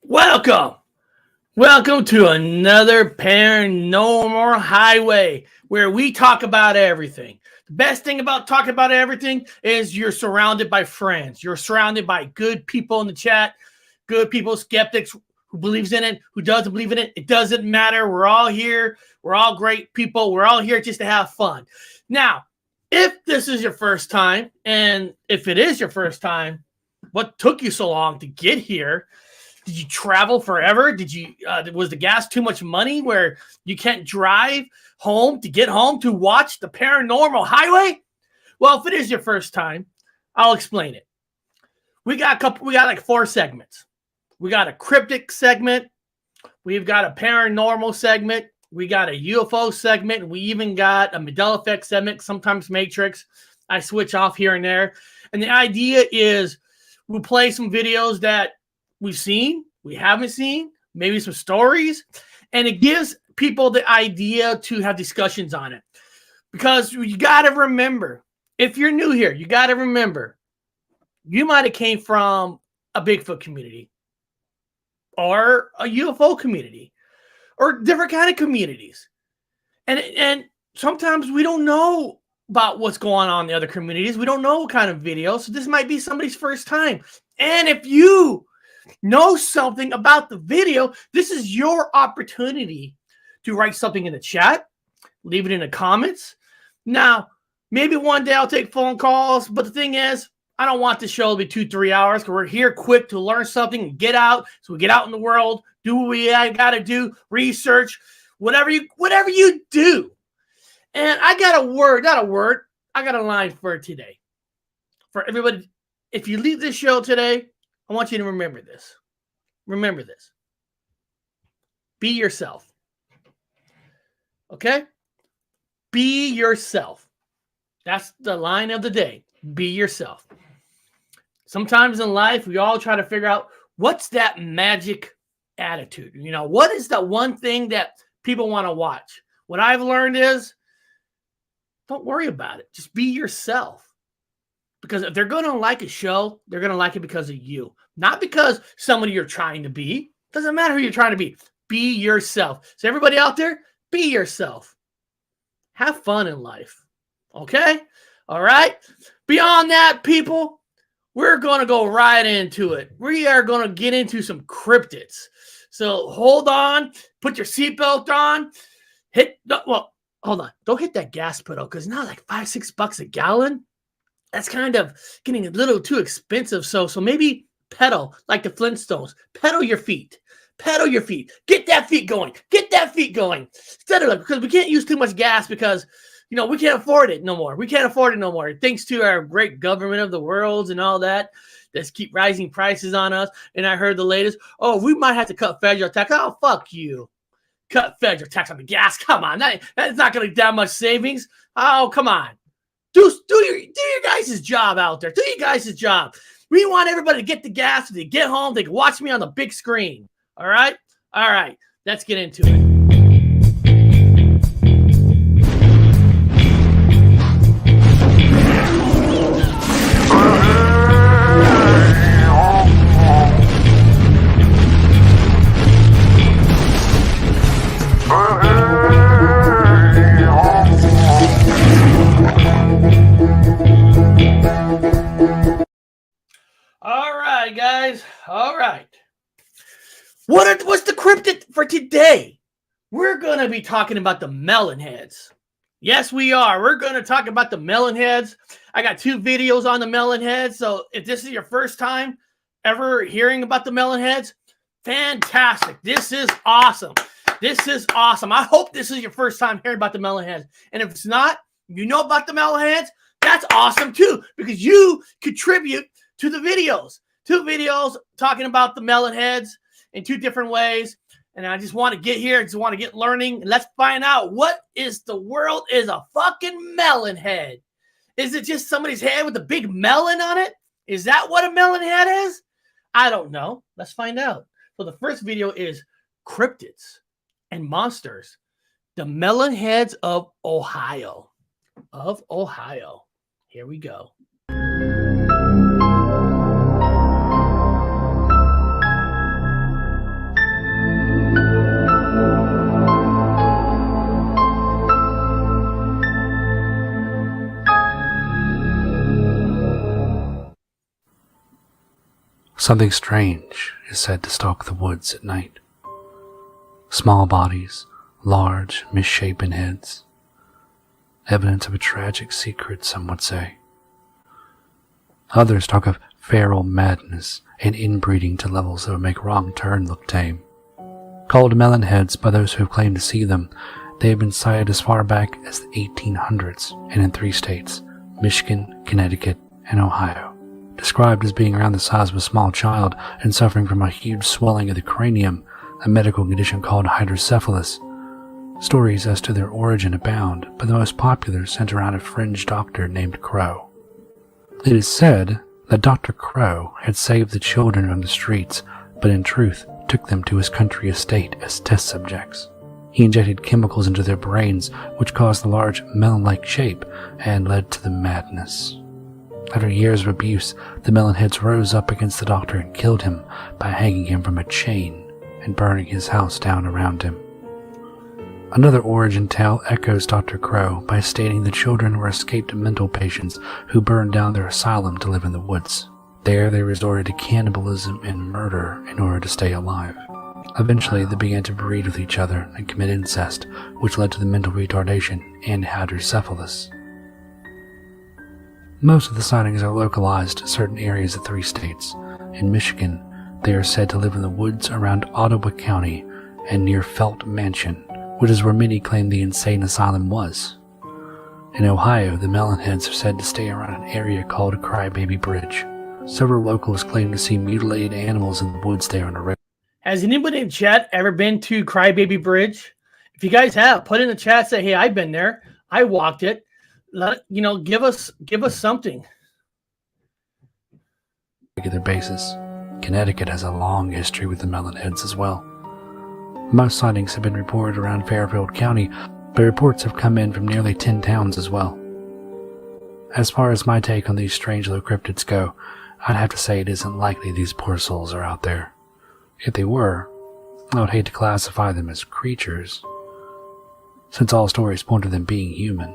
Welcome. Welcome to another Paranormal Highway where we talk about everything. The best thing about talking about everything is you're surrounded by friends. You're surrounded by good people in the chat, good people, skeptics who believes in it, who doesn't believe in it. It doesn't matter. We're all here. We're all great people. We're all here just to have fun. Now, if this is your first time, and if it is your first time, what took you so long to get here? Did you travel forever? Did you was the gas too much money where you can't drive home to get home to watch the Paranormal Highway? Well, if it is your first time, I'll explain it. We got like 4 segments. We got a cryptic segment, we've got a paranormal segment, we got a UFO segment, and we even got a Mandela effect segment, sometimes Matrix. I switch off here and there. And the idea is we'll play some videos that we've seen, we haven't seen, maybe some stories, and it gives people the idea to have discussions on it. Because you got to remember, if you're new here, you got to remember, you might have came from a Bigfoot community or a UFO community or different kind of communities. And sometimes we don't know about what's going on in the other communities. We don't know what kind of videos. So this might be somebody's first time. And if you know something about the video, this is your opportunity to write something in the chat, leave it in the comments. Now, maybe one day I'll take phone calls, but the thing is, I don't want the show to be 2-3 hours because we're here quick to learn something and get out. So we get out in the world, do what we got to do, research, whatever you do. And I got I got a line for today. For everybody, if you leave this show today, I want you to remember this. Remember this. Be yourself. Okay? Be yourself. That's the line of the day. Be yourself. Sometimes in life, we all try to figure out what's that magic attitude. You know, what is the one thing that people want to watch? What I've learned is don't worry about it. Just be yourself. Because if they're going to like a show, they're going to like it because of you. Not because somebody you're trying to be. Doesn't matter who you're trying to be. Be yourself. So everybody out there, be yourself. Have fun in life. Okay? All right? Beyond that, people, we're going to go right into it. We are going to get into some cryptids. So hold on. Put your seatbelt on. Hold on. Don't hit that gas pedal because now like $5-6 a gallon. That's kind of getting a little too expensive. So maybe pedal like the Flintstones. Pedal your feet. Pedal your feet. Get that feet going. Get that feet going. Instead of because we can't use too much gas because, you know, we can't afford it no more. We can't afford it no more. Thanks to our great government of the world and all that. Let's keep rising prices on us. And I heard the latest, we might have to cut federal tax. Oh, fuck you. Cut federal tax on the gas. Come on. That's not going to be that much savings. Oh, come on. Do your guys' job out there. Do your guys' job. We want everybody to get the gas. So they get home. They can watch me on the big screen. All right? All right. Let's get into it. Guys, all right. What's the cryptid for today? We're going to be talking about the melon heads. Yes, we are. We're going to talk about the melon heads. I got 2 videos on the melon heads. So if this is your first time ever hearing about the melon heads, fantastic. This is awesome. This is awesome. I hope this is your first time hearing about the melon heads. And if it's not, you know about the melon heads, that's awesome too, because you contribute to the videos. 2 videos talking about the melon heads in 2 different ways. And I just want to get here. I just want to get learning. Let's find out what is the world is a fucking melon head. Is it just somebody's head with a big melon on it? Is that what a melon head is? I don't know. Let's find out. So the first video is cryptids and monsters. The melon heads of Ohio. Here we go. Something strange is said to stalk the woods at night. Small bodies, large, misshapen heads. Evidence of a tragic secret, some would say. Others talk of feral madness and inbreeding to levels that would make Wrong Turn look tame. Called melon heads by those who have claimed to see them, they have been sighted as far back as the 1800s and in 3 states, Michigan, Connecticut, and Ohio. Described as being around the size of a small child and suffering from a huge swelling of the cranium, a medical condition called hydrocephalus. Stories as to their origin abound, but the most popular center around a fringe doctor named Crow. It is said that Dr. Crow had saved the children from the streets, but in truth took them to his country estate as test subjects. He injected chemicals into their brains, which caused the large melon-like shape and led to the madness. After years of abuse, the melonheads rose up against the doctor and killed him by hanging him from a chain and burning his house down around him. Another origin tale echoes Dr. Crow by stating the children were escaped mental patients who burned down their asylum to live in the woods. There they resorted to cannibalism and murder in order to stay alive. Eventually they began to breed with each other and commit incest, which led to the mental retardation and hydrocephalus. Most of the sightings are localized to certain areas of 3 states. In Michigan, they are said to live in the woods around Ottawa County and near Felt Mansion, which is where many claim the insane asylum was. In Ohio, the melonheads are said to stay around an area called Crybaby Bridge. Several locals claim to see mutilated animals in the woods there on a regular. Has anybody in chat ever been to Crybaby Bridge? If you guys have, put in the chat, say, hey, I've been there. I walked it. Give us something. Regular basis. Connecticut has a long history with the melonheads as well. Most sightings have been reported around Fairfield County, but reports have come in from nearly 10 towns as well. As far as my take on these strange little cryptids go, I'd have to say it isn't likely these poor souls are out there. If they were, I would hate to classify them as creatures, since all stories point to them being human.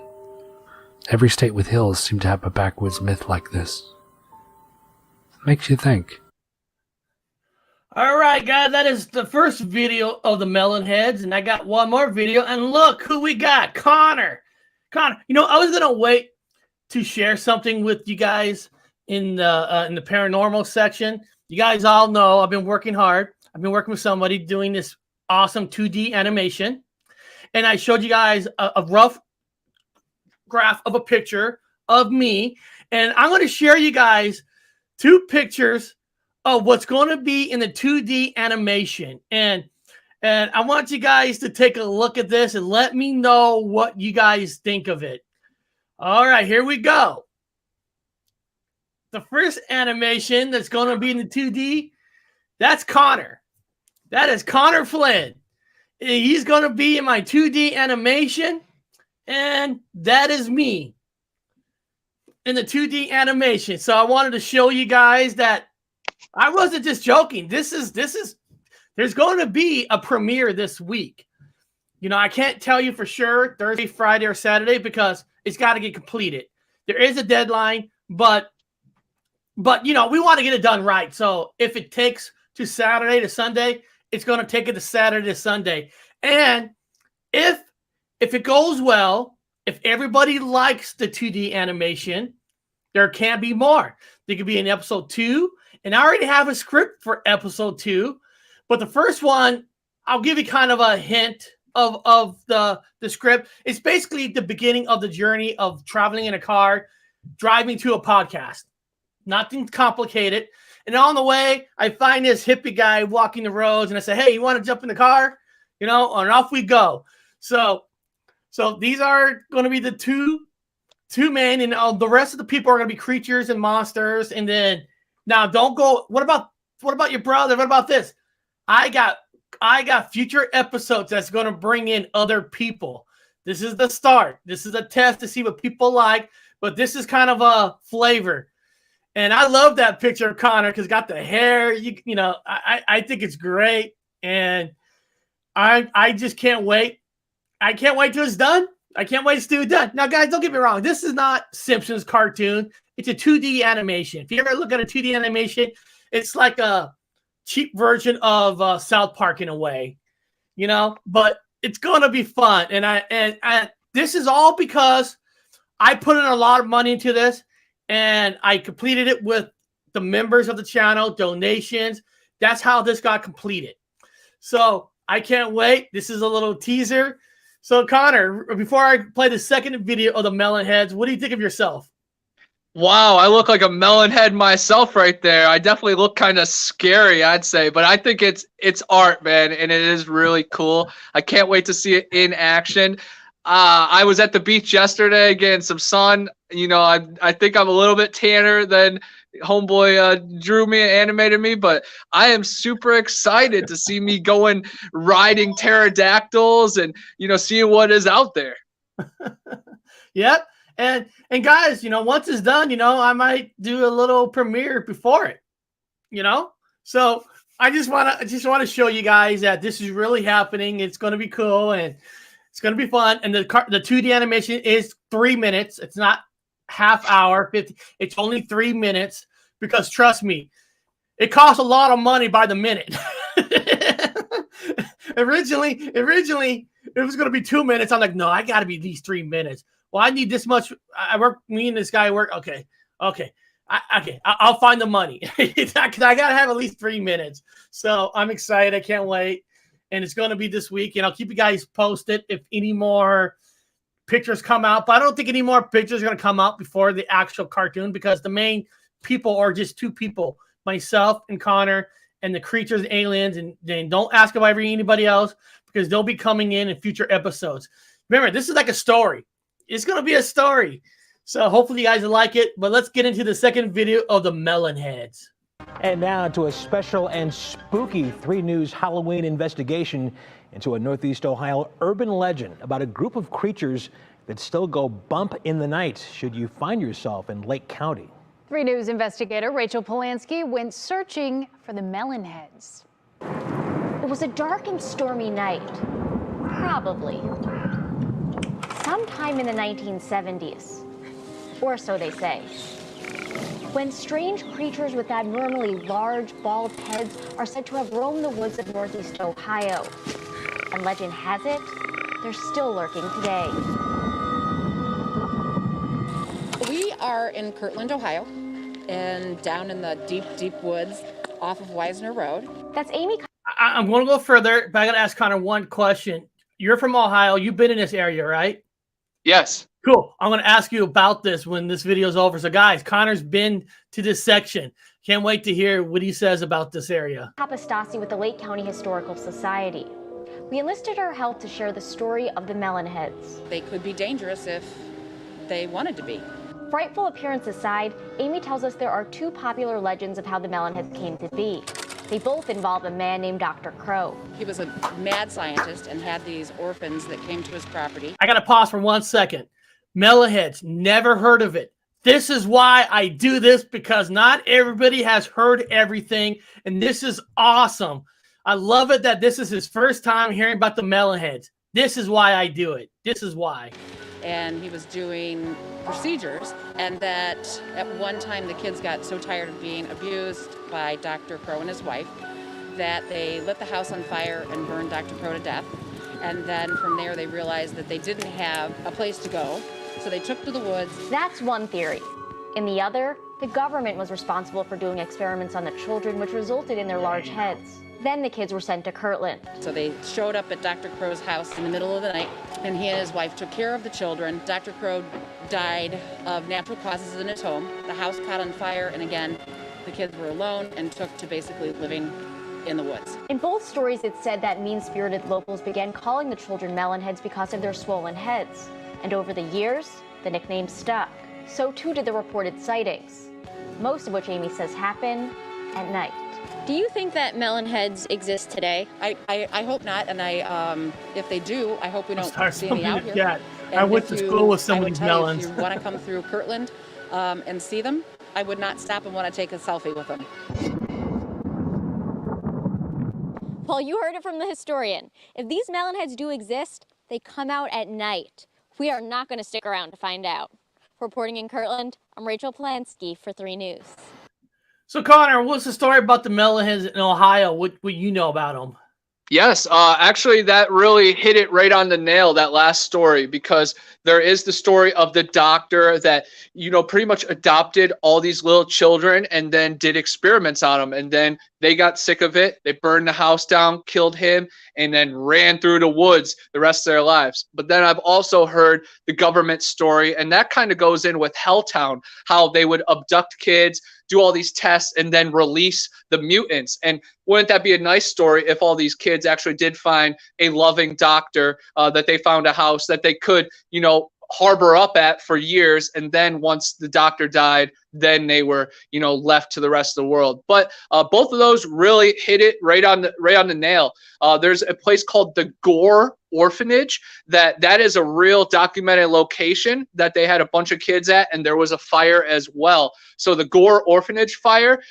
Every state with hills seem to have a backwoods myth like this. Makes you think. All right, guys, that is the first video of the melon heads, and I got one more video, and look who we got, Connor. I was gonna wait to share something with you guys in the paranormal section. You guys all know I've been working hard. I've been working with somebody doing this awesome 2D animation, and I showed you guys a rough graph of a picture of me, and I'm going to share you guys 2 pictures of what's going to be in the 2D animation, and I want you guys to take a look at this and let me know what you guys think of it. All right, here we go. The first animation that's going to be in the 2D, that's Connor. That is Connor Flynn. He's going to be in my 2D animation, and that is me in the 2D animation. So I wanted to show you guys that I wasn't just joking. There's going to be a premiere this week. I can't tell you for sure Thursday, Friday, or Saturday because it's got to get completed. There is a deadline, but we want to get it done right. So if it takes to Saturday to Sunday, it's going to take it to Saturday to Sunday. And if it goes well, if everybody likes the 2D animation, there can be more. There could be an episode 2, and I already have a script for episode 2. But the first one, I'll give you kind of a hint of the script. It's basically the beginning of the journey of traveling in a car, driving to a podcast. Nothing complicated. And on the way, I find this hippie guy walking the roads, and I say, hey, you want to jump in the car? And off we go. So these are going to be the two men, and the rest of the people are going to be creatures and monsters. And then now don't go. What about your brother? What about this? I got future episodes that's going to bring in other people. This is the start. This is a test to see what people like, but this is kind of a flavor. And I love that picture of Connor because got the hair. I think it's great, and I just can't wait. I can't wait till it's done. I can't wait till it's done. Now, guys, don't get me wrong. This is not Simpsons cartoon. It's a 2D animation. If you ever look at a 2D animation, it's like a cheap version of South Park in a way, you know. But it's gonna be fun, and I this is all because I put in a lot of money into this, and I completed it with the members of the channel, donations. That's how this got completed. So I can't wait. This is a little teaser. So Connor, before I play the second video of the Melon Heads, what do you think of yourself? Wow, I look like a melon head myself right there. I definitely look kind of scary, I'd say, but I think it's art, man, and it is really cool. I can't wait to see it in action. I was at the beach yesterday getting some sun. You know, I think I'm a little bit tanner than homeboy drew me and animated me, but I am super excited to see me going riding pterodactyls and, you know, seeing what is out there. Yep. And guys, you know, once it's done, you know, I might do a little premiere before it, you know. So I just want to show you guys that this is really happening. It's going to be cool and it's going to be fun. And the 2D animation is 3 minutes. It's not half hour, 50. It's only 3 minutes because trust me, it costs a lot of money by the minute. Originally, it was going to be 2 minutes. I'm like, no, I got to be at least 3 minutes. Well, I need this much. Me and this guy work. Okay. I'll find the money. I got to have at least 3 minutes. So I'm excited. I can't wait. And it's going to be this week. And I'll keep you guys posted if any more pictures come out. But I don't think any more pictures are going to come out before the actual cartoon because the main people are just two people, myself and Connor, and the creatures and aliens. And then don't ask about anybody else because they'll be coming in future episodes. Remember, this is like a story. It's going to be a story. So hopefully you guys will like it. But let's get into the second video of the Melon Heads. And now to a special and spooky 3 News Halloween investigation into a Northeast Ohio urban legend about a group of creatures that still go bump in the night should you find yourself in Lake County. 3 News investigator Rachel Polanski went searching for the Melon Heads. It was a dark and stormy night. Probably sometime in the 1970s, or so they say, when strange creatures with abnormally large, bald heads are said to have roamed the woods of Northeast Ohio. And legend has it, they're still lurking today. We are in Kirtland, Ohio, and down in the deep, deep woods off of Wisner Road. That's Amy. I'm going to go further, but I got to ask Connor one question. You're from Ohio. You've been in this area, right? Yes. Cool. I'm going to ask you about this when this video is over. So, guys, Connor's been to this section. Can't wait to hear what he says about this area. Apostasi with the Lake County Historical Society. We enlisted her help to share the story of the Melon Heads. They could be dangerous if they wanted to be. Frightful appearance aside, Amy tells us there are 2 popular legends of how the Melon Heads came to be. They both involve a man named Dr. Crow. He was a mad scientist and had these orphans that came to his property. I got to pause for 1 second. Melon Heads, never heard of it. This is why I do this, because not everybody has heard everything, and this is awesome. I love it that this is his first time hearing about the Melon Heads. This is why I do it. This is why. And he was doing procedures, and that at one time the kids got so tired of being abused by Dr. Crow and his wife that they lit the house on fire and burned Dr. Crow to death. And then from there they realized that they didn't have a place to go, so they took to the woods. That's one theory. In the other, the government was responsible for doing experiments on the children, which resulted in their large heads. Then the kids were sent to Kirtland. So they showed up at Dr. Crow's house in the middle of the night, and he and his wife took care of the children. Dr. Crow died of natural causes in his home. The house caught on fire, and again, the kids were alone and took to basically living in the woods. In both stories, it's said that mean-spirited locals began calling the children Melon Heads because of their swollen heads. And over the years, the nickname stuck. So too did the reported sightings, most of which Amy says happen at night. Do you think that Melon Heads exist today? I hope not, and if they do, I hope we don't see any out here. Yeah, I went to school with some of these melons. If you want to come through Kirtland and see them, I would not stop and want to take a selfie with them. Well, you heard it from the historian. If these Melon Heads do exist, they come out at night. We are not going to stick around to find out. Reporting in Kirtland, I'm Rachel Polanski for 3 News. So, Connor, what's the story about the Melonheads in Ohio? What you know about them? Yes, actually, that really hit it right on the nail, that last story, because there is the story of the doctor that, pretty much adopted all these little children and then did experiments on them. And then they got sick of it. They burned the house down, killed him, and then ran through the woods the rest of their lives. But then I've also heard the government story, and that kind of goes in with Helltown, how they would abduct kids, do all these tests, and then release the mutants. And wouldn't that be a nice story if all these kids actually did find a loving doctor, that they found a house that they could, harbor up at for years, and then once the doctor died, then they were, left to the rest of the world. But both of those really hit it right on the nail. There's a place called the Gore Orphanage that is a real documented location that they had a bunch of kids at, and there was a fire as well. So the Gore Orphanage fire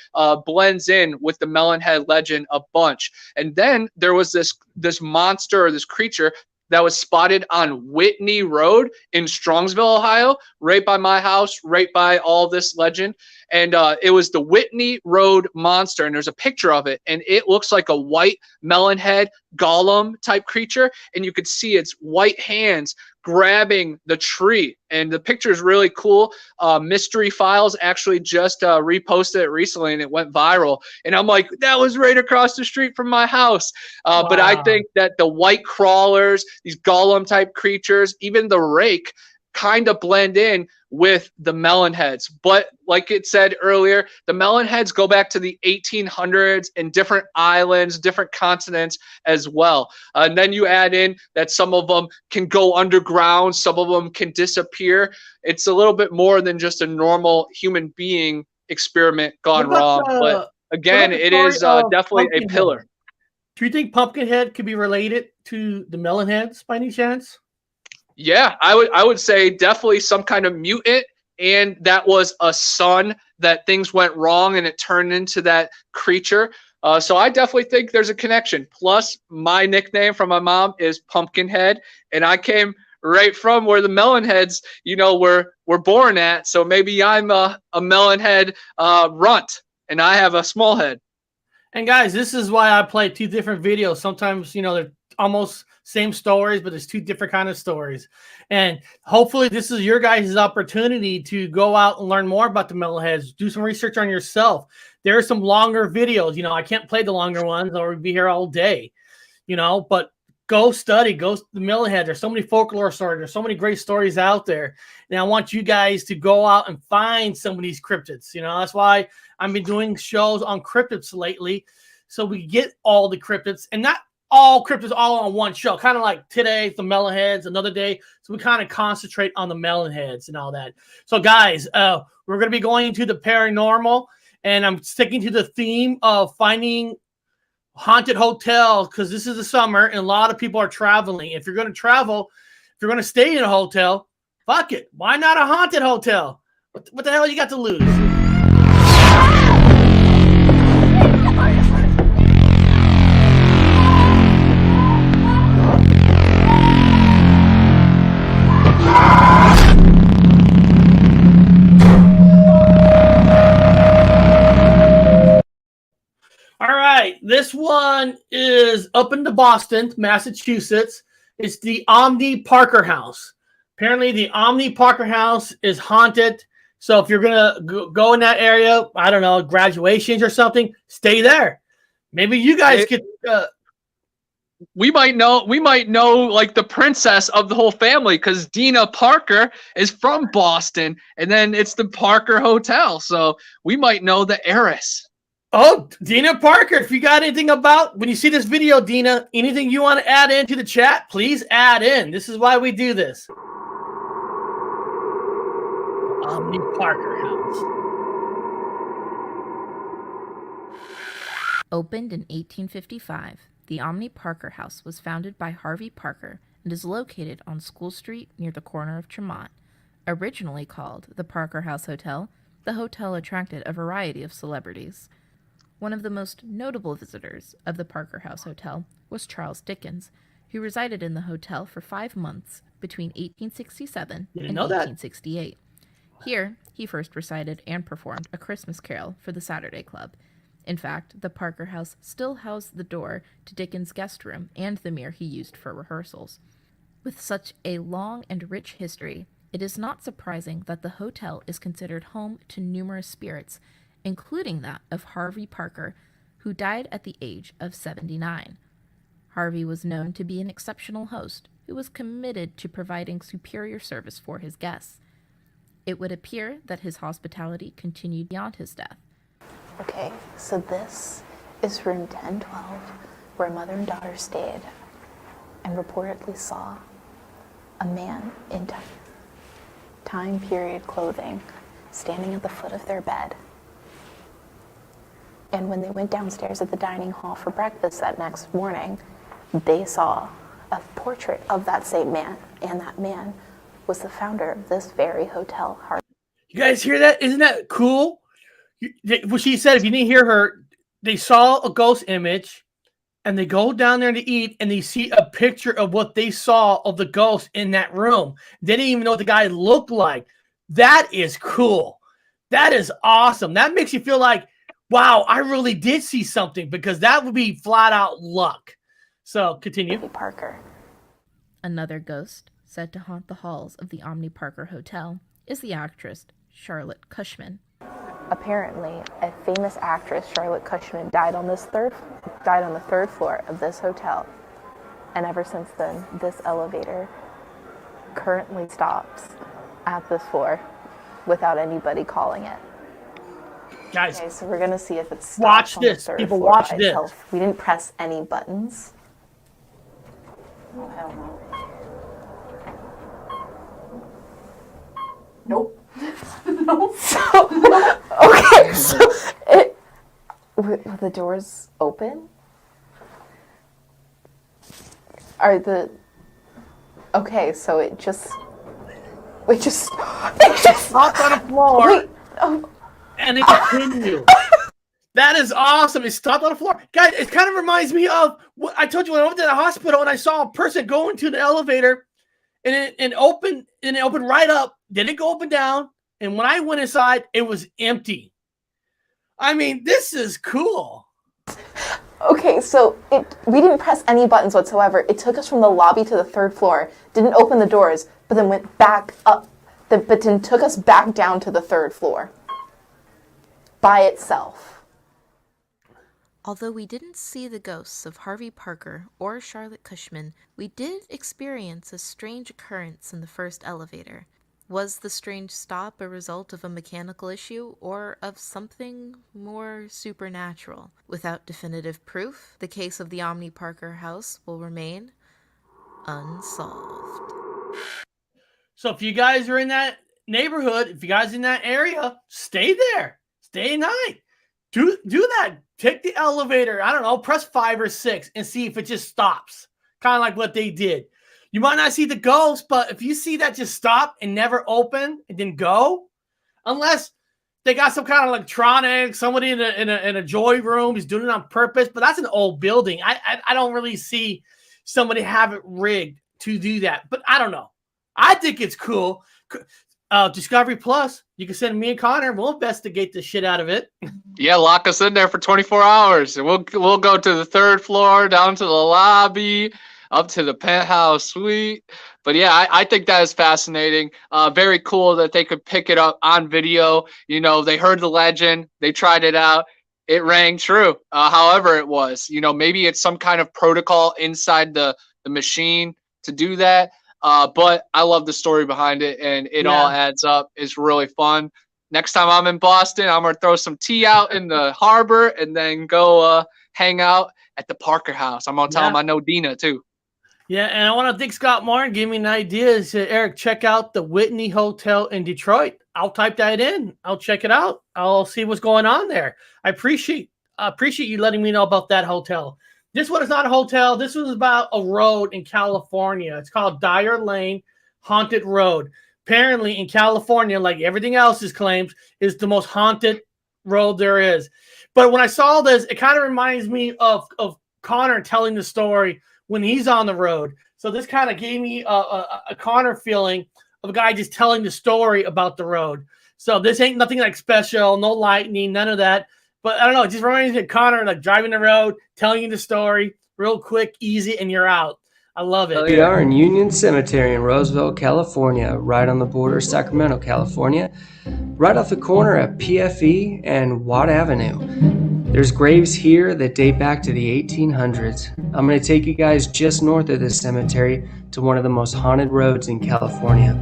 blends in with the Melonhead legend a bunch. And then there was this monster, or this creature, that was spotted on Whitney Road in Strongsville, Ohio, right by my house, right by all this legend. And it was the Whitney Road monster, and there's a picture of it, and it looks like a white melonhead golem type creature, and you could see its white hands grabbing the tree, and the picture is really cool. Mystery Files actually just reposted it recently, and it went viral, and I'm like, that was right across the street from my house. Wow. But I think that the white crawlers, these golem type creatures, even the rake, kind of blend in with the Melonheads. But like it said earlier, the Melonheads go back to the 1800s in different islands, different continents as well. And then you add in that some of them can go underground, some of them can disappear. It's a little bit more than just a normal human being experiment gone wrong. But again, it is definitely a pillar. Do you think Pumpkinhead could be related to the Melonheads by any chance? Yeah, I would say definitely some kind of mutant, and that was a son that things went wrong and it turned into that creature. So I definitely think there's a connection. Plus, my nickname from my mom is Pumpkinhead, and I came right from where the Melonheads, were born at. So maybe I'm a Melonhead runt, and I have a small head. And guys, this is why I play two different videos. Sometimes, they're almost same stories, but there's two different kind of stories. And hopefully this is your guys' opportunity to go out and learn more about the Melonheads. Do some research on yourself. There are some longer videos. I can't play the longer ones or we'd be here all day, but go study, go to the Melonhead. There's so many folklore stories. There's so many great stories out there. And I want you guys to go out and find some of these cryptids. That's why I've been doing shows on cryptids lately. So we get all the cryptids, and not all cryptids all on one show, kind of like today, the Melonheads, another day. So we kind of concentrate on the Melonheads and all that. So guys, we're going to be going into the paranormal, and I'm sticking to the theme of finding haunted hotels because this is the summer and a lot of people are traveling. If you're going to travel, if you're going to stay in a hotel, fuck it. Why not a haunted hotel? What the hell you got to lose? All right, this one is up into Boston, Massachusetts. It's the Omni Parker House. Apparently, the Omni Parker House is haunted. So if you're going to go in that area, I don't know, graduations or something, stay there. Maybe you guys could... we might know like the princess of the whole family, because Dina Parker is from Boston, and then it's the Parker Hotel. So we might know the heiress. Oh, Dina Parker, if you got anything about, when you see this video, Dina, anything you want to add into the chat, please add in. This is why we do this. Omni Parker House. Opened in 1855, the Omni Parker House was founded by Harvey Parker and is located on School Street near the corner of Tremont. Originally called the Parker House Hotel, the hotel attracted a variety of celebrities. One of the most notable visitors of the Parker House Hotel was Charles Dickens, who resided in the hotel for 5 months between 1867 and 1868. Here, he first recited and performed a Christmas carol for the Saturday Club. In fact, the Parker house still housed the door to Dickens' guest room and the mirror he used for rehearsals. With such a long and rich history, it is not surprising that the hotel is considered home to numerous spirits, including that of Harvey Parker, who died at the age of 79. Harvey was known to be an exceptional host who was committed to providing superior service for his guests. It would appear that his hospitality continued beyond his death. Okay, so this is room 1012, where mother and daughter stayed and reportedly saw a man in time period clothing standing at the foot of their bed. And when they went downstairs at the dining hall for breakfast that next morning, they saw a portrait of that same man, and that man was the founder of this very hotel. You guys hear that? Isn't that cool? What she said, if you didn't hear her, they saw a ghost image, and they go down there to eat, and they see a picture of what they saw of the ghost in that room. They didn't even know what the guy looked like. That is cool. That is awesome. That makes you feel like, wow, I really did see something, because that would be flat out luck. So continue. Parker. Another ghost said to haunt the halls of the Omni Parker Hotel is the actress Charlotte Cushman. Apparently, a famous actress, Charlotte Cushman, died on the third floor of this hotel. And ever since then, this elevator currently stops at this floor without anybody calling it. Guys, okay, so we're gonna see if it's watch this. People watch this. Itself. We didn't press any buttons. Oh, hell no. Nope. Nope. Okay, so were the doors open? Okay, so it just stopped on the floor. Wait, oh. And it continued. That is awesome. It stopped on the floor. Guys, it kind of reminds me of what I told you when I went to the hospital and I saw a person go into the elevator and it opened right up. Then it go up and down. And when I went inside, it was empty. I mean, this is cool. Okay, so we didn't press any buttons whatsoever. It took us from the lobby to the third floor, didn't open the doors, but then went back up, but then took us back down to the third floor by itself. Although we didn't see the ghosts of Harvey Parker or Charlotte Cushman, we did experience a strange occurrence in the first elevator. Was the strange stop a result of a mechanical issue or of something more supernatural? Without definitive proof, the case of the Omni Parker house will remain unsolved. So if you guys are in that neighborhood, if you guys are in that area, stay there. Stay night. Do that. Take the elevator, I don't know, press 5 or 6 and see if it just stops. Kind of like what they did. You might not see the ghost, but if you see that just stop and never open and then go, unless they got some kind of electronic, somebody in a joy room is doing it on purpose, but that's an old building. I don't really see somebody have it rigged to do that, but I don't know. I think it's cool. Discovery Plus, you can send me and Connor. We'll investigate the shit out of it. Yeah, lock us in there for 24 hours. And we'll go to the third floor, down to the lobby, up to the penthouse suite. But yeah, I think that is fascinating. Very cool that they could pick it up on video. You know, they heard the legend. They tried it out. It rang true. However it was. You know, maybe it's some kind of protocol inside the machine to do that. But I love the story behind it, and it all adds up. It's really fun. Next time I'm in Boston, I'm going to throw some tea out in the harbor and then go hang out at the Parker house. I'm going to tell them I know Dina, too. Yeah, and I want to thank Scott Martin. Give me an idea. He said, Eric, check out the Whitney Hotel in Detroit. I'll type that in. I'll check it out. I'll see what's going on there. I appreciate you letting me know about that hotel. This one is not a hotel. This was about a road in California. It's called Dyer Lane Haunted Road. Apparently in California, like everything else is claimed, is the most haunted road there is. But when I saw this, it kind of reminds me of Connor telling the story when he's on the road. So this kind of gave me a Connor feeling of a guy just telling the story about the road. So this ain't nothing like special, no lightning, none of that. But I don't know, it just reminds me of Connor, like driving the road, telling you the story, real quick, easy, and you're out. I love it. We are in Union Cemetery in Roseville, California, right on the border of Sacramento, California, right off the corner of PFE and Watt Avenue. There's graves here that date back to the 1800s. I'm going to take you guys just north of this cemetery to one of the most haunted roads in California.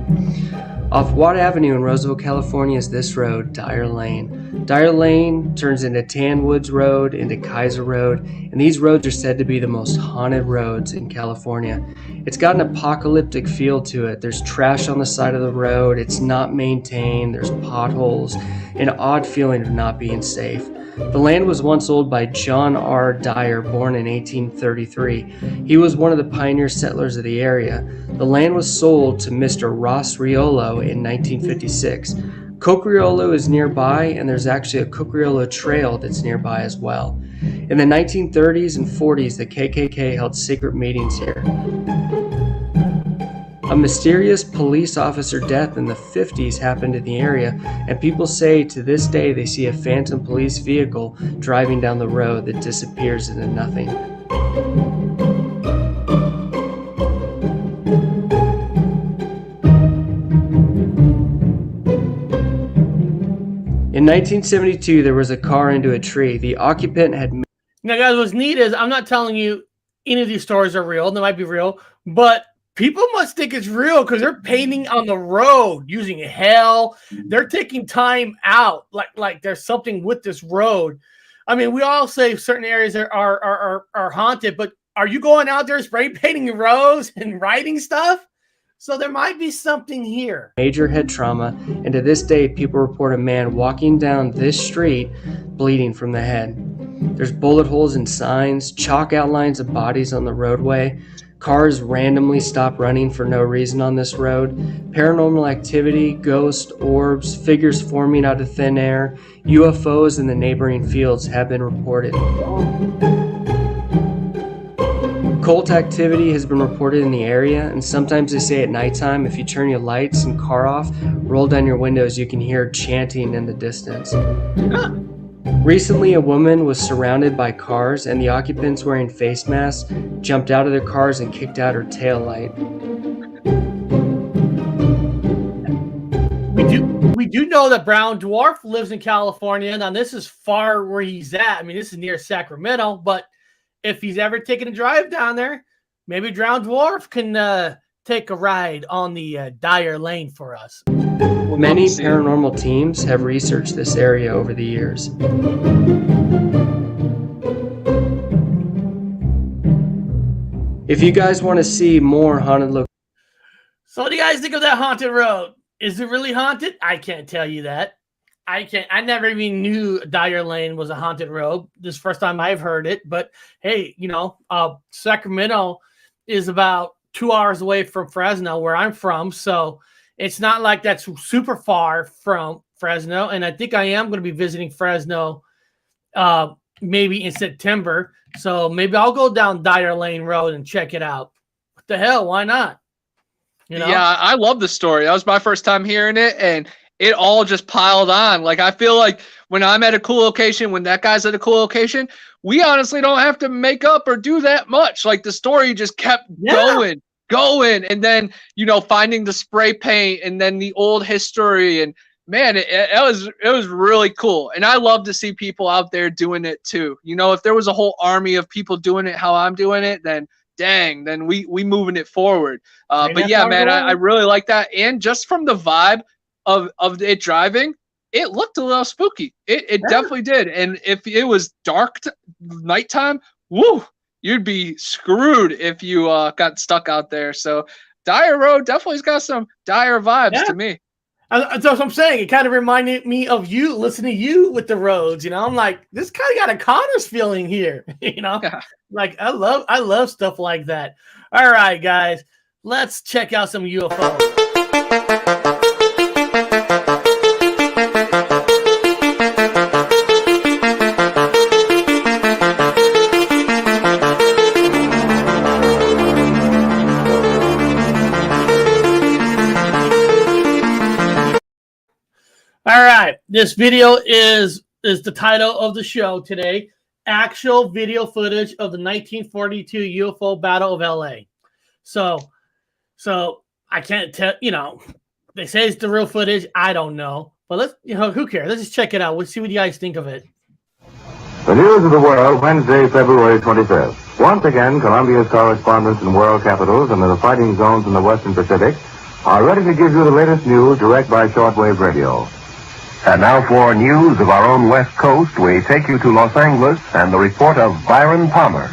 Off Watt Avenue in Roseville, California is this road, Dyer Lane. Dyer Lane turns into Tanwoods Road, into Kaiser Road, and these roads are said to be the most haunted roads in California. It's got an apocalyptic feel to it. There's trash on the side of the road, it's not maintained, there's potholes, an odd feeling of not being safe. The land was once owned by John R. Dyer, born in 1833. He was one of the pioneer settlers of the area. The land was sold to Mr. Roseville in 1956. Cocriolo is nearby, and there's actually a Cocriolo trail that's nearby as well. In the 1930s and 40s, the KKK held secret meetings here. A mysterious police officer death in the 50s happened in the area, and people say to this day they see a phantom police vehicle driving down the road that disappears into nothing. In 1972, there was a car into a tree. The occupant had... Now, guys, what's neat is I'm not telling you any of these stories are real. They might be real, but people must think it's real because they're painting on the road using hell. They're taking time out, like there's something with this road. I mean, we all say certain areas are haunted, but are you going out there spray painting roads and writing stuff? So there might be something here. Major head trauma, and to this day, people report a man walking down this street bleeding from the head. There's bullet holes in signs, chalk outlines of bodies on the roadway. Cars randomly stop running for no reason on this road. Paranormal activity, ghosts, orbs, figures forming out of thin air, UFOs in the neighboring fields have been reported. Cult activity has been reported in the area, and sometimes they say at nighttime, if you turn your lights and car off, roll down your windows, you can hear chanting in the distance. Recently, a woman was surrounded by cars, and the occupants wearing face masks jumped out of their cars and kicked out her tail light. We do know that Brown Dwarf lives in California. Now, this is far where he's at. I mean, this is near Sacramento, but if he's ever taken a drive down there, maybe Brown Dwarf can take a ride on the Dyer Lane for us. Many paranormal teams have researched this area over the years. If you guys want to see more haunted locations. So what do you guys think of that haunted road? Is it really haunted? I can't tell you that. I never even knew Dyer Lane was a haunted road. This is the first time I've heard it. But hey, you know, Sacramento is about 2 hours away from Fresno, where I'm from. So it's not like that's super far from Fresno. And I think I am going to be visiting Fresno maybe in September. So maybe I'll go down Dyer Lane Road and check it out. What the hell? Why not? You know? Yeah, I love the story. That was my first time hearing it, and it all just piled on. Like, I feel like when I'm at a cool location, when that guy's at a cool location, we honestly don't have to make up or do that much. Like, the story just kept going. And then, you know, finding the spray paint and then the old history. And man, it was really cool. And I love to see people out there doing it too. You know, if there was a whole army of people doing it how I'm doing it, then dang, then we moving it forward. But yeah, man, I really like that. And just from the vibe of it driving, it looked a little spooky. It definitely did. And if it was dark nighttime, woo, you'd be screwed if you got stuck out there. So Dyer Road definitely's got some Dyer vibes to me. That's what I'm saying. It kind of reminded me of you, listening to you with the roads. You know, I'm like, this kind of got a Connors feeling here. You know, like I love stuff like that. All right, guys, let's check out some UFOs. This video is the title of the show today. Actual video footage of the 1942 UFO Battle of L.A. So I can't tell, they say it's the real footage. I don't know. But let's, who cares? Let's just check it out. We'll see what you guys think of it. The news of the world, Wednesday, February 25th. Once again, Columbia's correspondents in world capitals and in the fighting zones in the Western Pacific are ready to give you the latest news direct by shortwave radio. And now for news of our own West Coast, we take you to Los Angeles and the report of Byron Palmer.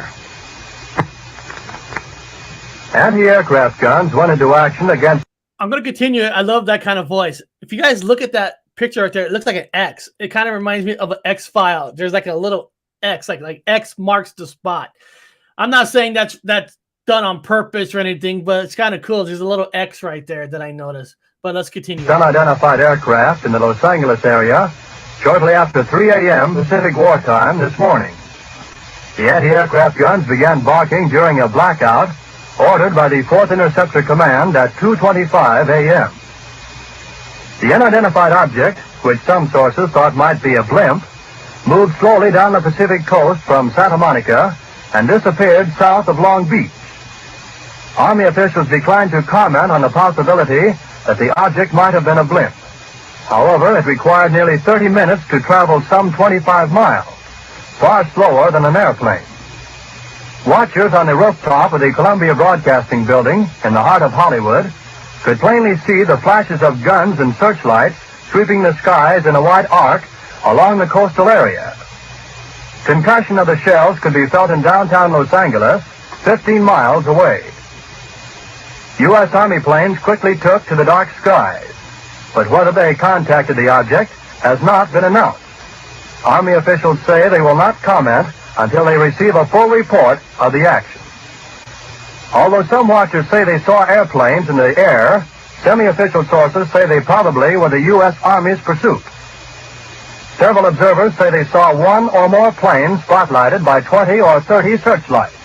Anti-aircraft guns went into action against... I'm going to continue. I love that kind of voice. If you guys look at that picture right there, it looks like an X. It kind of reminds me of an X file. There's like a little X, like X marks the spot. I'm not saying that's done on purpose or anything, but it's kind of cool. There's a little X right there that I noticed. But let's continue. Unidentified aircraft in the Los Angeles area shortly after 3 a.m. Pacific wartime this morning. The anti-aircraft guns began barking during a blackout ordered by the 4th Interceptor Command at 2:25 a.m. The unidentified object, which some sources thought might be a blimp, moved slowly down the Pacific coast from Santa Monica and disappeared south of Long Beach. Army officials declined to comment on the possibility that the object might have been a blimp. However, it required nearly 30 minutes to travel some 25 miles, far slower than an airplane. Watchers on the rooftop of the Columbia Broadcasting Building in the heart of Hollywood could plainly see the flashes of guns and searchlights sweeping the skies in a wide arc along the coastal area. Concussion of the shells could be felt in downtown Los Angeles, 15 miles away. U.S. Army planes quickly took to the dark skies, but whether they contacted the object has not been announced. Army officials say they will not comment until they receive a full report of the action. Although some watchers say they saw airplanes in the air, semi-official sources say they probably were the U.S. Army's pursuit. Several observers say they saw one or more planes spotlighted by 20 or 30 searchlights.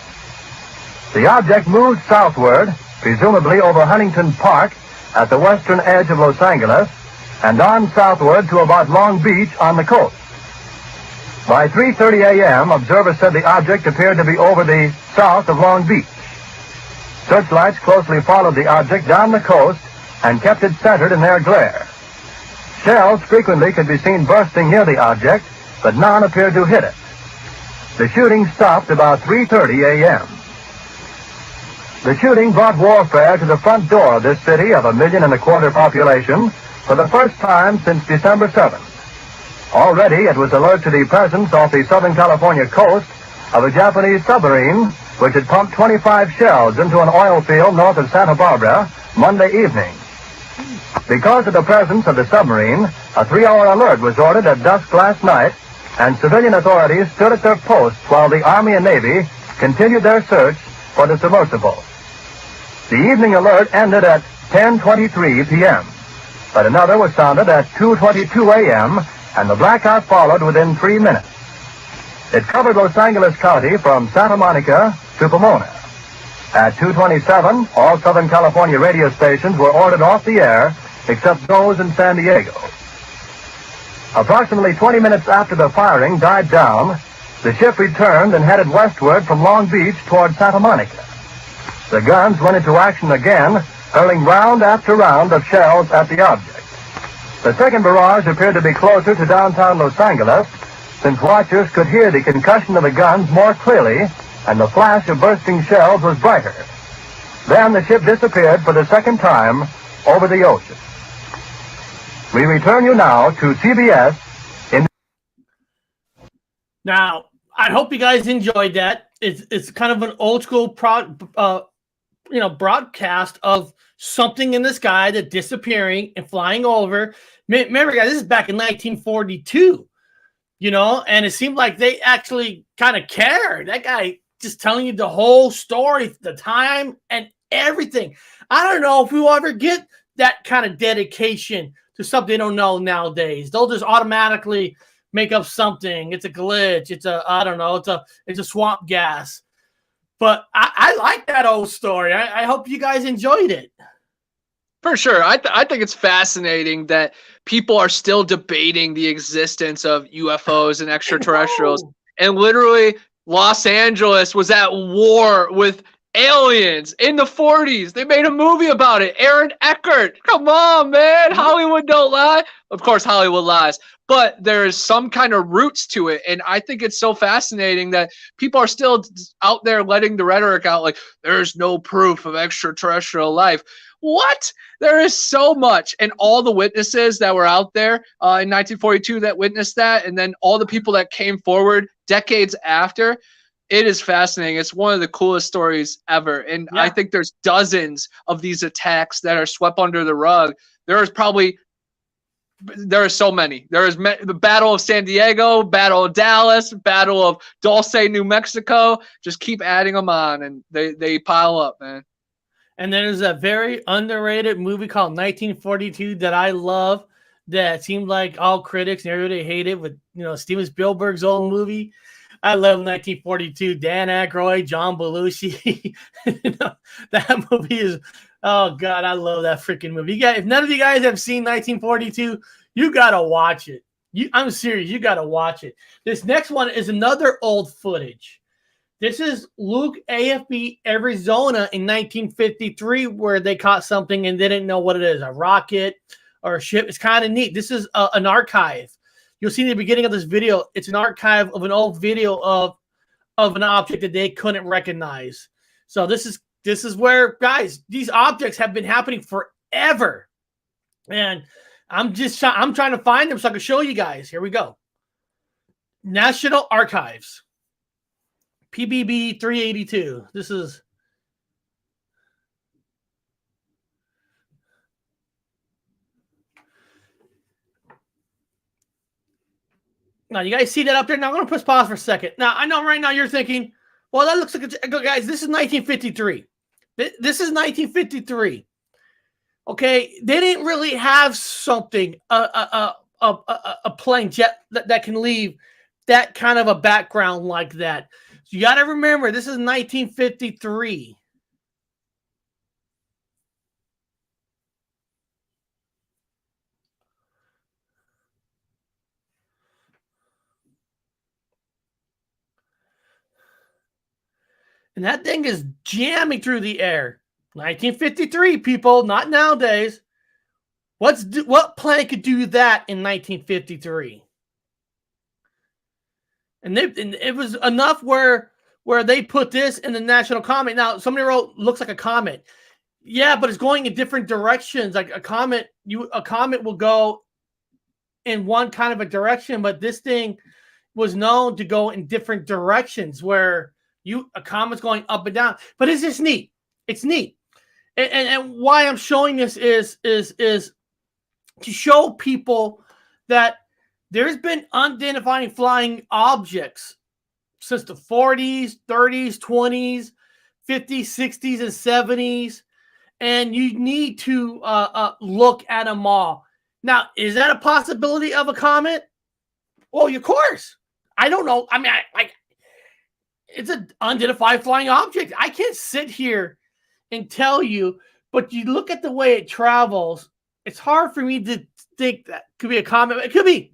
The object moved southward, presumably over Huntington Park at the western edge of Los Angeles, and on southward to about Long Beach on the coast. By 3:30 a.m., observers said the object appeared to be over the south of Long Beach. Searchlights closely followed the object down the coast and kept it centered in their glare. Shells frequently could be seen bursting near the object, but none appeared to hit it. The shooting stopped about 3:30 a.m. The shooting brought warfare to the front door of this city of 1.25 million population for the first time since December 7th. Already it was alert to the presence off the Southern California coast of a Japanese submarine which had pumped 25 shells into an oil field north of Santa Barbara Monday evening. Because of the presence of the submarine, a 3-hour alert was ordered at dusk last night, and civilian authorities stood at their posts while the Army and Navy continued their search for the submersible. The evening alert ended at 10:23 p.m., but another was sounded at 2:22 a.m., and the blackout followed within 3 minutes. It covered Los Angeles County from Santa Monica to Pomona. At 2:27, all Southern California radio stations were ordered off the air, except those in San Diego. Approximately 20 minutes after the firing died down, the ship returned and headed westward from Long Beach toward Santa Monica. The guns went into action again, hurling round after round of shells at the object. The second barrage appeared to be closer to downtown Los Angeles, since watchers could hear the concussion of the guns more clearly, and the flash of bursting shells was brighter. Then the ship disappeared for the second time over the ocean. We return you now to CBS in... Now, I hope you guys enjoyed that. It's kind of an old school broadcast of something in the sky that disappearing and flying over. Remember, guys, this is back in 1942, and it seemed like they actually kind of cared. That guy just telling you the whole story, the time and everything. I don't know if we will ever get that kind of dedication to something they don't know nowadays. They'll just automatically make up something. It's a glitch. It's a swamp gas. But I like that old story. I hope you guys enjoyed it. For sure. I think it's fascinating that people are still debating the existence of UFOs and extraterrestrials. And literally, Los Angeles was at war with aliens in the 40s. They made a movie about it. Aaron Eckhart. Come on, man. Hollywood don't lie. Of course, Hollywood lies. But there is some kind of roots to it. And I think it's so fascinating that people are still out there letting the rhetoric out like, there's no proof of extraterrestrial life. What? There is so much. And all the witnesses that were out there in 1942 that witnessed that, and then all the people that came forward decades after, it is fascinating. It's one of the coolest stories ever. And I think there's dozens of these attacks that are swept under the rug. There are so many. There is the Battle of San Diego, Battle of Dallas, Battle of Dulce, New Mexico. Just keep adding them on, and they pile up, man. And there's a very underrated movie called 1942 that I love that seemed like all critics and everybody hated, with Steven Spielberg's old movie. I love 1942. Dan Aykroyd, John Belushi. That movie is, oh God, I love that freaking movie. If none of you guys have seen 1942, you gotta watch it. I'm serious, you gotta watch it. This next one is another old footage. This is Luke AFB, Arizona in 1953, where they caught something and didn't know what it is, a rocket or a ship. It's kind of neat. This is an archive. You'll see in the beginning of this video, it's an archive of an old video of an object that they couldn't recognize. So this is where, guys, these objects have been happening forever. And I'm trying to find them so I can show you guys. Here we go. National Archives. PBB 382. This is now. You guys see that up there? Now I'm going to press pause for a second. Now I know right now you're thinking, well, that looks like guys. This is 1953. This is 1953. Okay, they didn't really have something a plane jet that can leave that kind of a background like that. So you got to remember, this is 1953. And that thing is jamming through the air. 1953, people, not nowadays. What plane could do that in 1953? And it was enough where they put this in the national comment. Now, somebody wrote, looks like a comet. Yeah, but it's going in different directions. Like a comet will go in one kind of a direction, but this thing was known to go in different directions where a comet's going up and down. But it's just neat. It's neat. And why I'm showing this is to show people that there's been unidentified flying objects since the 40s, 30s, 20s, 50s, 60s, and 70s. And you need to look at them all. Now, is that a possibility of a comet? Well, of course. I don't know. I mean, it's an unidentified flying object. I can't sit here and tell you, but you look at the way it travels, it's hard for me to think that could be a comet. It could be.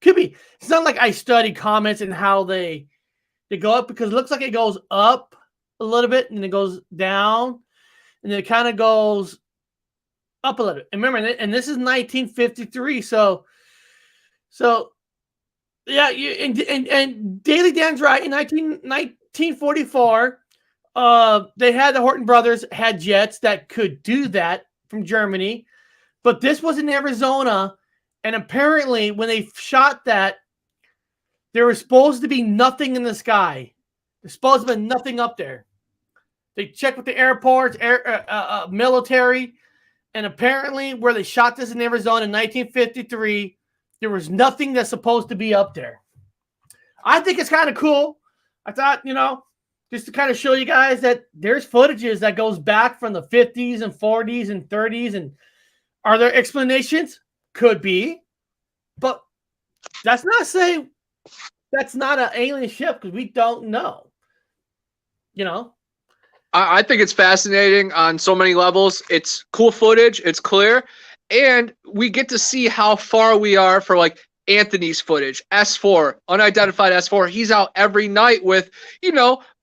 It's not like I study comets and how they go up, because it looks like it goes up a little bit and it goes down and then it kind of goes up a little bit. And remember, and this is 1953. So yeah, and Daily Dan's right. In 1944, they had the Horton brothers had jets that could do that from Germany, but this was in Arizona. And apparently, when they shot that, there was supposed to be nothing in the sky. There's supposed to be nothing up there. They checked with the airports, military, and apparently, where they shot this in Arizona in 1953, there was nothing that's supposed to be up there. I think it's kind of cool. I thought, just to kind of show you guys that there's footages that goes back from the 50s and 40s and 30s. And are there explanations? Could be, but that's not saying that's not an alien ship, because we don't know. I think it's fascinating on so many levels. It's cool footage. It's clear. And we get to see how far we are for like Anthony's footage, S4, unidentified S4. He's out every night with,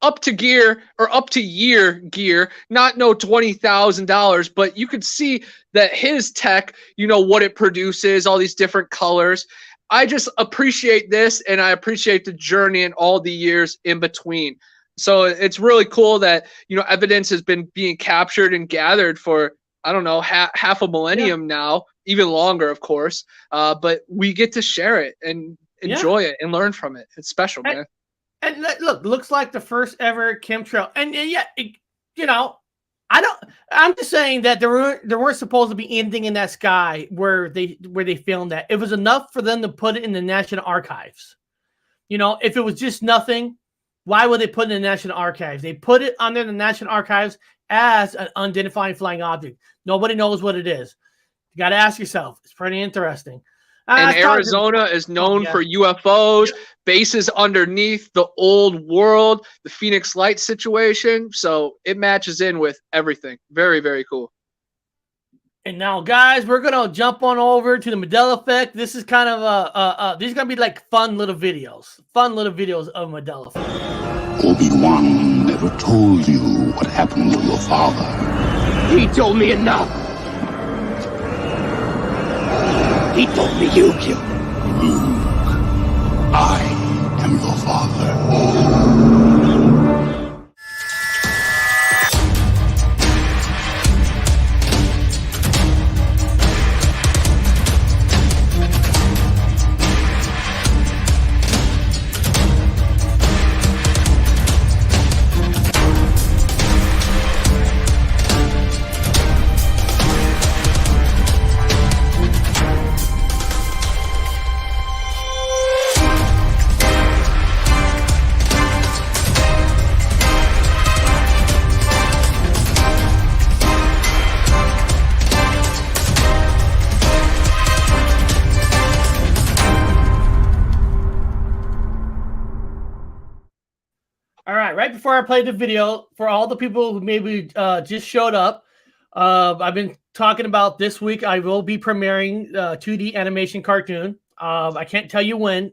up to gear or up to year gear, not no $20,000, but you could see that his tech, what it produces, all these different colors. I just appreciate this, and I appreciate the journey and all the years in between. So it's really cool that, evidence has been being captured and gathered for, I don't know, half a millennium now, even longer, of course. But we get to share it and enjoy it and learn from it. It's special, man. And look, looks like the first ever chemtrail. And yet, I'm just saying that there weren't supposed to be anything in that sky where they filmed that. It was enough for them to put it in the National Archives. If it was just nothing, why would they put it in the National Archives? They put it under the National Archives as an unidentified flying object. Nobody knows what it is. You got to ask yourself. It's pretty interesting. And Arizona is known for UFOs, bases underneath the old world, the Phoenix Light situation. So it matches in with everything. Very, very cool. And now, guys, we're going to jump on over to the Mandela effect. This is kind of these are going to be like fun little videos of Mandela effect. Obi-Wan never told you what happened to your father. He told me enough. He told me you killed him. Luke, I am your father. Right before I played the video, for all the people who maybe just showed up, I've been talking about this week. I will be premiering 2D animation cartoon. I can't tell you when,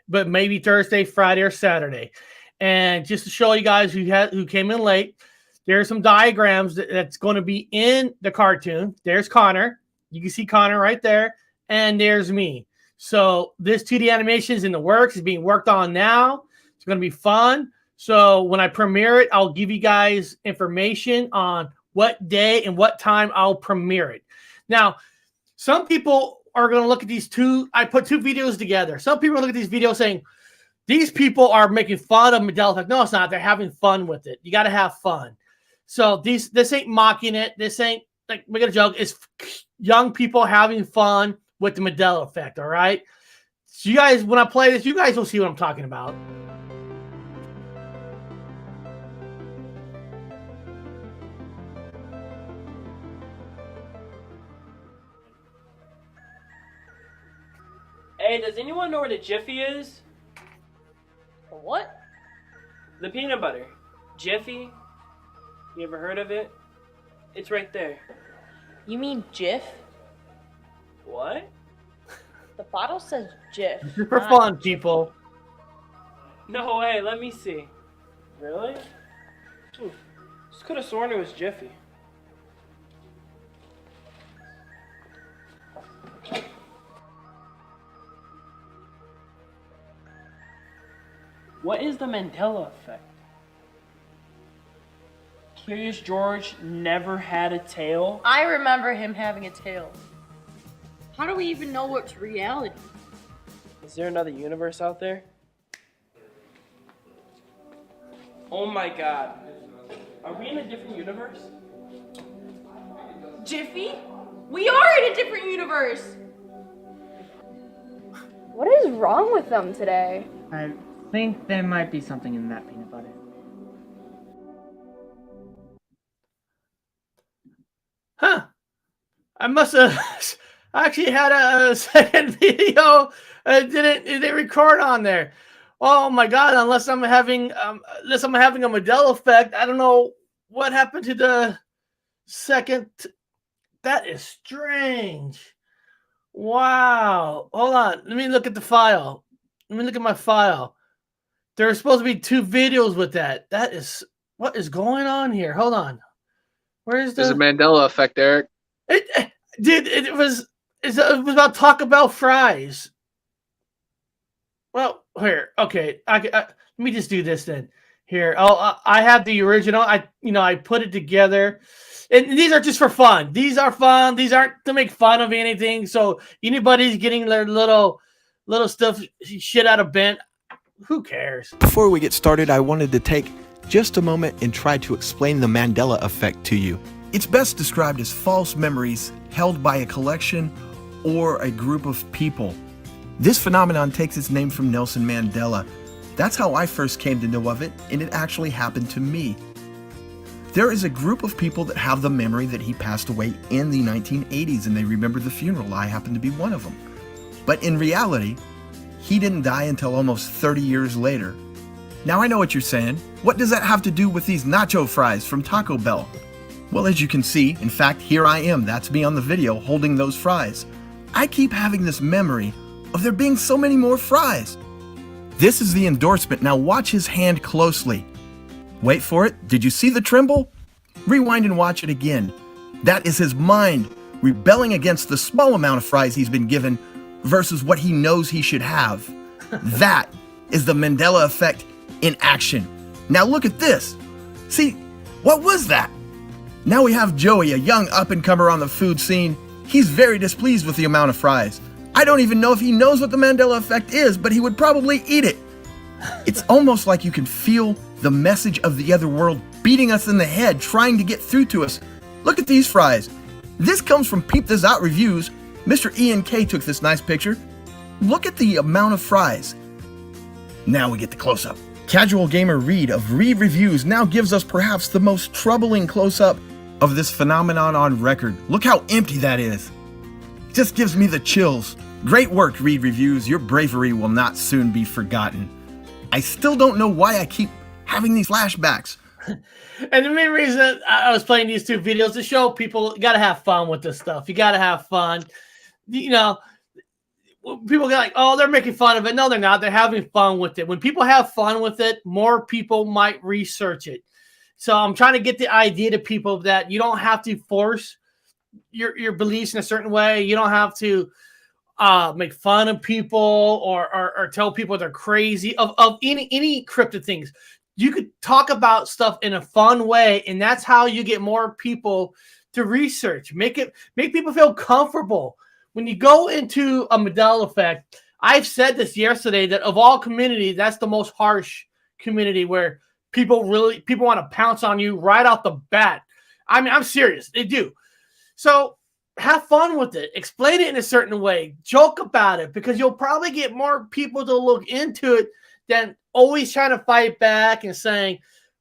but maybe Thursday, Friday, or Saturday. And just to show you guys who came in late, there's some diagrams that's going to be in the cartoon. There's Connor. You can see Connor right there. And there's me. So this 2D animation is in the works. It's being worked on now. It's going to be fun. So when I premiere it, I'll give you guys information on what day and what time I'll premiere it. Now, some people are going to look at these I put two videos together. Some people look at these videos saying, these people are making fun of Mandela effect. No, it's not. They're having fun with it. You got to have fun. So this ain't mocking it. This ain't like making a joke. It's young people having fun with the Mandela effect, all right? So you guys, when I play this, you guys will see what I'm talking about. Hey, does anyone know where the Jiffy is? What? The peanut butter. Jiffy? You ever heard of it? It's right there. You mean Jif? What? The bottle says Jif. This is for fun, people. No way, let me see. Really? Just could have sworn it was Jiffy. What is the Mandela effect? Curious George never had a tail? I remember him having a tail. How do we even know what's reality? Is there another universe out there? Oh my god. Are we in a different universe? Jiffy? We are in a different universe! What is wrong with them today? I think there might be something in that peanut butter. Huh. I must have actually had a second video. It didn't record on there. Oh my god, unless I'm having a Mandela effect, I don't know what happened to the second? That is strange. Wow. Hold on. Let me look at the file. Let me look at my file. There's supposed to be 2 videos with that. That is what is going on here. Hold on. Where's the? There's a Mandela effect, Eric. It was about Taco Bell fries. Well, here. Okay. Let me just do this then. Here. I have the original. I put it together. And these are just for fun. These are fun. These aren't to make fun of anything. So anybody's getting their little stuff shit out of bent, who cares? Before we get started, I wanted to take just a moment and try to explain the Mandela effect to you. It's best described as false memories held by a collection or a group of people. This phenomenon takes its name from Nelson Mandela. That's how I first came to know of it, and it actually happened to me. There is a group of people that have the memory that he passed away in the 1980s, and they remember the funeral. I happen to be one of them. But in reality, he didn't die until almost 30 years later. Now I know what you're saying. What does that have to do with these nacho fries from Taco Bell? Well, as you can see, in fact, here I am. That's me on the video holding those fries. I keep having this memory of there being so many more fries. This is the endorsement. Now watch his hand closely. Wait for it. Did you see the tremble? Rewind and watch it again. That is his mind rebelling against the small amount of fries he's been given versus what he knows he should have. That is the Mandela effect in action. Now look at this. See, what was that? Now we have Joey, a young up-and-comer on the food scene. He's very displeased with the amount of fries. I don't even know if he knows what the Mandela effect is, but he would probably eat it. It's almost like you can feel the message of the other world beating us in the head, trying to get through to us. Look at these fries. This comes from Peep This Out Reviews. Mr. Ian K took this nice picture. Look at the amount of fries. Now we get the close-up. Casual Gamer Reed of Reed Reviews now gives us perhaps the most troubling close-up of this phenomenon on record. Look how empty that is. Just gives me the chills. Great work, Reed Reviews. Your bravery will not soon be forgotten. I still don't know why I keep having these flashbacks. And the main reason I was playing these 2 videos to show people you got to have fun with this stuff. You got to have fun. You know, people get like, oh, they're making fun of it. No, they're not. They're having fun with it. When people have fun with it, more people might research it. So I'm trying to get the idea to people that you don't have to force your beliefs in a certain way. You don't have to make fun of people or tell people they're crazy of any cryptid things. You could talk about stuff in a fun way, and that's how you get more people to research. Make people feel comfortable. When you go into a Mandela effect, I've said this yesterday that of all communities, that's the most harsh community where people want to pounce on you right off the bat. I mean, I'm serious. They do. So have fun with it. Explain it in a certain way. Joke about it, because you'll probably get more people to look into it than always trying to fight back and saying,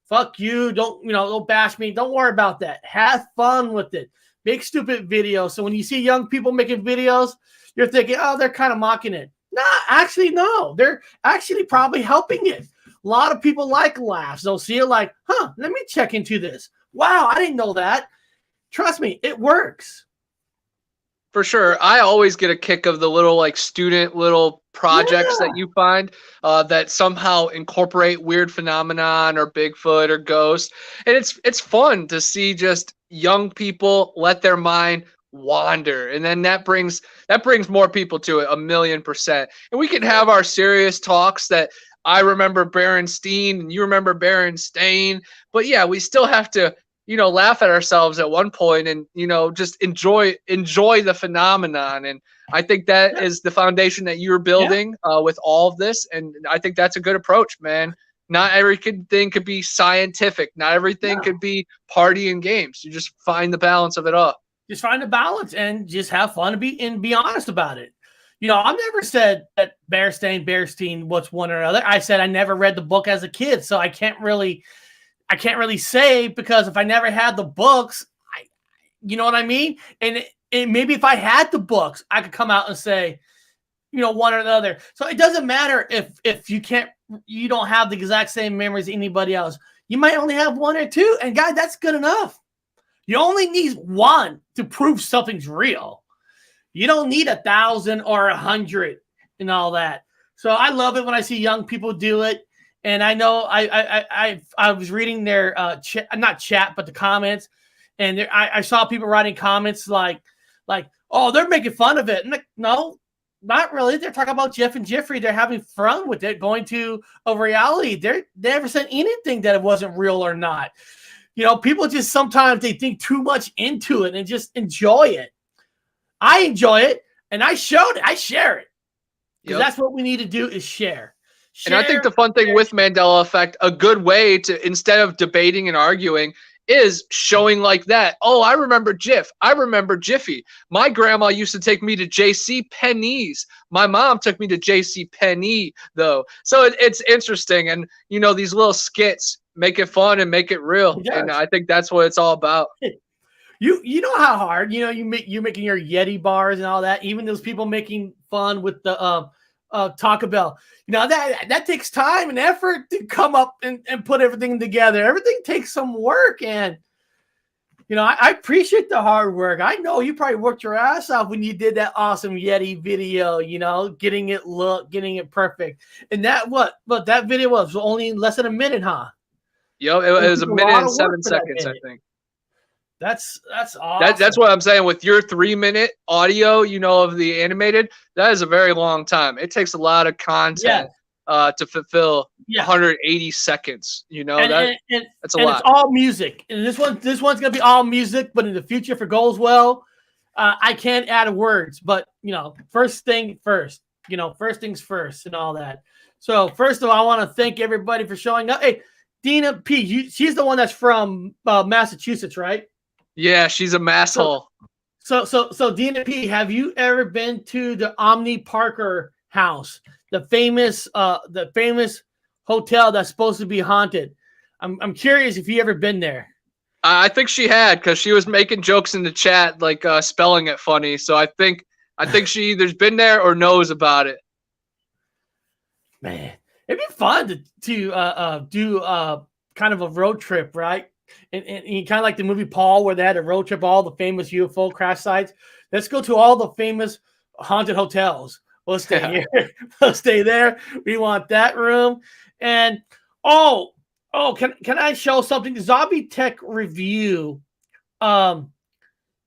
fuck you, don't bash me. Don't worry about that. Have fun with it. Make stupid videos. So when you see young people making videos, you're thinking, oh, they're kind of mocking it. Nah, actually, no. They're actually probably helping it. A lot of people like laughs. They'll see it like, let me check into this. Wow, I didn't know that. Trust me, it works. For sure. I always get a kick of the little student little projects that you find that somehow incorporate weird phenomenon or Bigfoot or ghost. And it's fun to see just young people let their mind wander. And then that brings more people to it 1,000,000%. And we can have our serious talks that I remember Berenstain and you remember Berenstain. But yeah, we still have to laugh at ourselves at one point and, just enjoy the phenomenon. And I think that is the foundation that you're building with all of this. And I think that's a good approach, man. Not everything could be scientific. Not everything could be party and games. You just find the balance of it all. Just find the balance and just have fun and be honest about it. I've never said that Berenstain, what's one or another. I said I never read the book as a kid, so I can't really say, because if I never had the books, you know what I mean? And maybe if I had the books, I could come out and say, one or the other. So it doesn't matter if you don't have the exact same memories as anybody else. You might only have one or two, and guys, that's good enough. You only need one to prove something's real. You don't need 1,000 or 100 and all that. So I love it when I see young people do it. And I know I was reading their not chat, but the comments, and I saw people writing comments like, oh, they're making fun of it. And like, no, not really. They're talking about Jeff and Jeffrey. They're having fun with it, going to a reality. They never said anything that it wasn't real or not. You know, people just sometimes they think too much into it and just enjoy it. I enjoy it, and I showed it. I share it. Because that's what we need to do is share. And I think the fun thing with Mandela effect, a good way to, instead of debating and arguing, is showing like that. Oh, I remember Jiff. I remember Jiffy. My grandma used to take me to J.C. Penney's. My mom took me to J.C. Penney, though. So it's interesting. And, you know, these little skits make it fun and make it real. And I think that's what it's all about. You know how hard, you know, you're making your Yeti bars and all that. Even those people making fun with the Taco Bell. You know, that takes time and effort to come up and put everything together. Everything takes some work. And, you know, I appreciate the hard work. I know you probably worked your ass off when you did that awesome Yeti video, you know, getting it perfect. And that video was only less than a minute, huh? Yo, it was a minute and 7 seconds, I think. That's awesome. That's what I'm saying. With your 3-minute audio, you know, of the animated, that is a very long time. It takes a lot of content to fulfill 180 seconds. You know, that's a lot. It's all music. And this one's gonna be all music. But in the future, if it goes well, I can't add words. But you know, first thing first. You know, first things first, and all that. So first of all, I want to thank everybody for showing up. Hey, Dina P, she's the one that's from Massachusetts, right? Yeah, she's a masshole. So Dina P, have you ever been to the Omni Parker house, the famous hotel that's supposed to be haunted? I'm curious if you ever been there. I think she had, because she was making jokes in the chat, like spelling it funny. So I think she either's been there or knows about it. Man, it'd be fun to do kind of a road trip, right? And kind of like the movie Paul, where they had a road trip, all the famous UFO crash sites. Let's go to all the famous haunted hotels. We'll stay here. We'll stay there. We want that room. And can I show something? Zombie Tech Review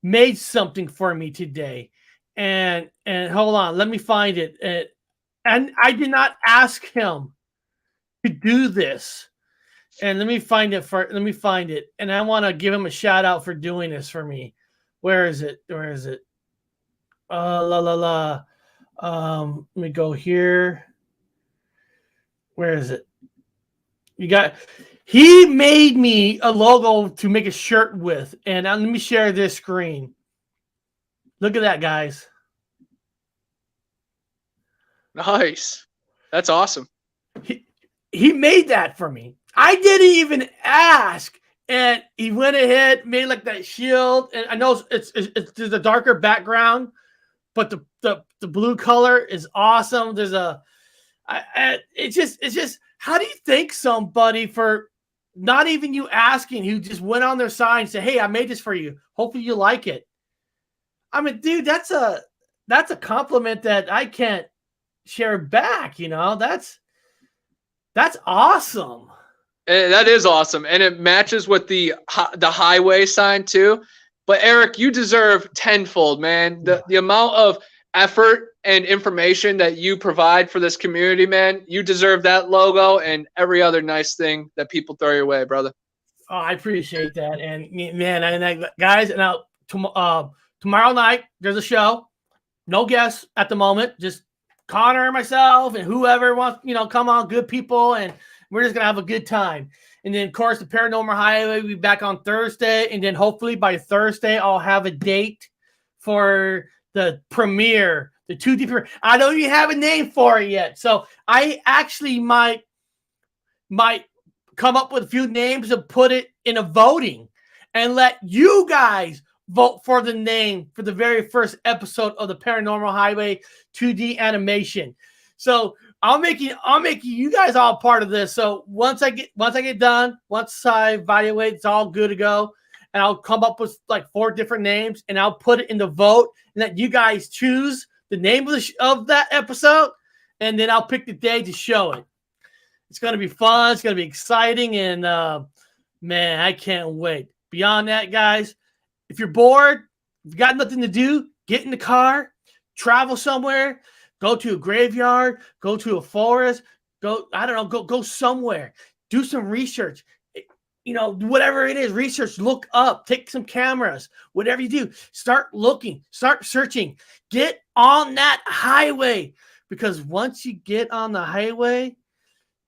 made something for me today. And hold on, let me find it. And I did not ask him to do this. And let me find it. And I want to give him a shout out for doing this for me. Where is it? Let me go here. Where is it? He made me a logo to make a shirt with. And let me share this screen. Look at that, guys. Nice. That's awesome. He made that for me. I didn't even ask, and he went ahead, made like that shield. And I know there's a darker background, but the blue color is awesome. It's just how do you thank somebody for not even you asking, who just went on their side and said, "Hey, I made this for you. Hopefully you like it." I mean, dude, that's a compliment that I can't share back. You know, that's awesome. That is awesome, and it matches with the highway sign too. But Eric, you deserve tenfold, man. The amount of effort and information that you provide for this community, man. You deserve that logo and every other nice thing that people throw your way, brother. Oh, I appreciate that, and man, guys, now tomorrow night there's a show. No guests at the moment, just Connor and myself and whoever wants, come on, good people, and we're just gonna have a good time. And then, of course, the Paranormal Highway will be back on Thursday, and then hopefully by Thursday I'll have a date for the premiere, the 2D premiere. I don't even have a name for it yet, so I actually might come up with a few names and put it in a voting, and let you guys vote for the name for the very first episode of the Paranormal Highway 2D animation. So I'll make you guys all part of this. So once I get done, once I evaluate, it's all good to go, and I'll come up with like 4 different names, and I'll put it in the vote, and that you guys choose the name of that episode, and then I'll pick the day to show it. It's gonna be fun. It's gonna be exciting, and man, I can't wait. Beyond that, guys, if you're bored, if you got nothing to do, get in the car, travel somewhere. Go to a graveyard, go to a forest, go somewhere. Do some research. Whatever it is, research, look up, take some cameras, whatever you do. Start looking, start searching. Get on that highway, because once you get on the highway,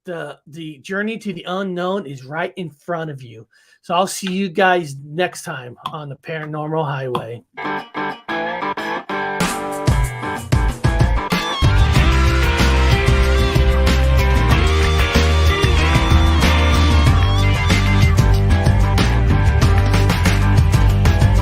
the journey to the unknown is right in front of you. So I'll see you guys next time on the Paranormal Highway.